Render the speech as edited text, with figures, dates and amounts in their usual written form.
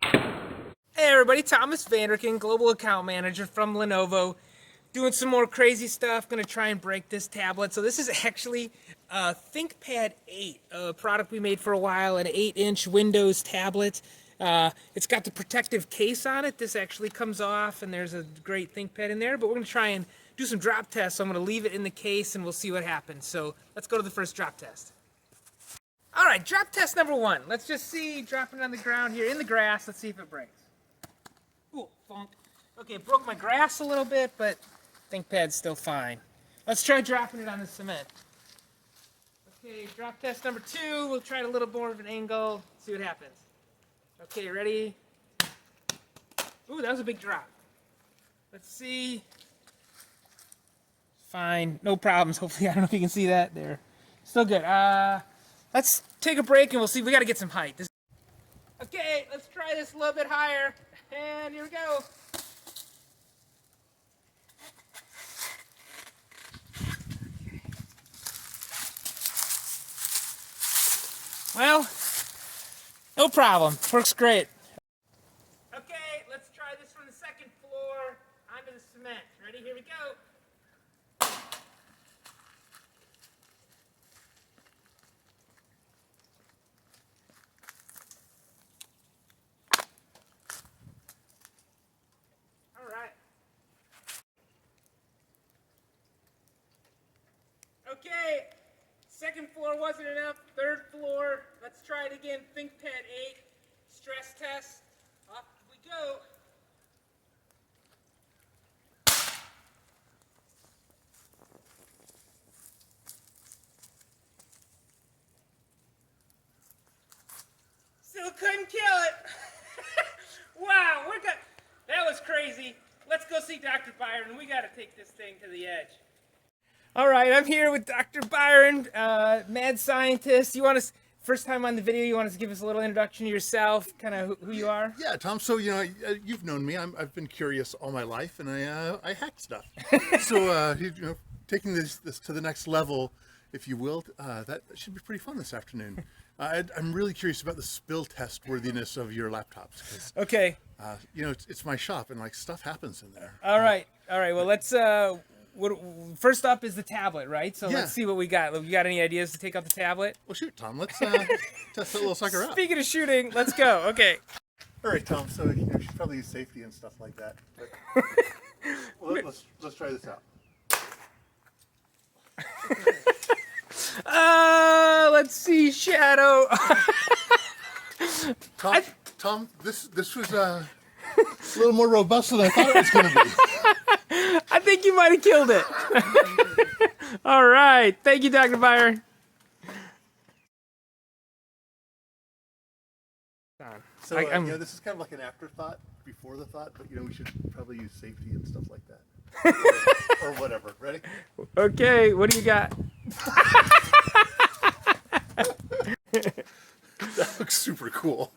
Hey everybody, Thomas Vanderkin, Global Account Manager from Lenovo. Doing some more crazy stuff, gonna try and break this tablet. So this is actually a ThinkPad 8, a product we made for a while, an 8-inch Windows tablet. It's got the protective case on it. This actually comes off and there's a great ThinkPad in there, but we're gonna try and do some drop tests. So I'm gonna leave it in the case and we'll see what happens. So let's go to the first drop test. All right, drop test number 1. Let's just see, dropping it on the ground here in the grass. Let's see if it breaks. Ooh, funk. Okay, it broke my grass a little bit, but ThinkPad's still fine. Let's try dropping it on the cement. Okay, drop test number 2. We'll try it a little more of an angle, see what happens. Okay, ready? Ooh, that was a big drop. Let's see. Fine, no problems. Hopefully, I don't know if you can see that there. Still good. Let's take a break and we'll see. We got to get some height. Okay, let's try this a little bit higher. And here we go. Well, no problem. Works great. Okay, let's try this from the second floor onto the cement. Ready? Here we go. All right. Okay. Second floor wasn't enough. Third floor. Let's try it again. ThinkPad 8. Stress test. Up we go. Still couldn't kill it. Wow, that was crazy. Let's go see Dr. Byron. We got to take this thing to the edge. All right, I'm here with Dr. Byron, mad scientist. You want us, first time on the video, you want us to give us a little introduction to yourself, kind of who you are? Yeah, Tom. So you've known me. I've been curious all my life, and I hack stuff. So taking this to the next level, if you will, that should be pretty fun this afternoon. I'm really curious about the spill test worthiness of your laptops. 'Cause, Okay. it's my shop, and like stuff happens in there. All right. Well, let's. First up is the tablet, right? So Yeah. let's see what we got. You got any ideas to take out the tablet? Well, shoot, Tom. Let's test that little sucker out. Speaking of shooting, let's go. Okay. All right, Tom. So you should probably use safety and stuff like that. But, well, let's try this out. Let's see, shadow. Tom, this was a little more robust than I thought it was going to be. I think you might have killed it. All right. Thank you, Dr. Byron. So, this is kind of like an afterthought before the thought, but, we should probably use safety and stuff like that. or whatever. Ready? Okay. What do you got? That looks super cool.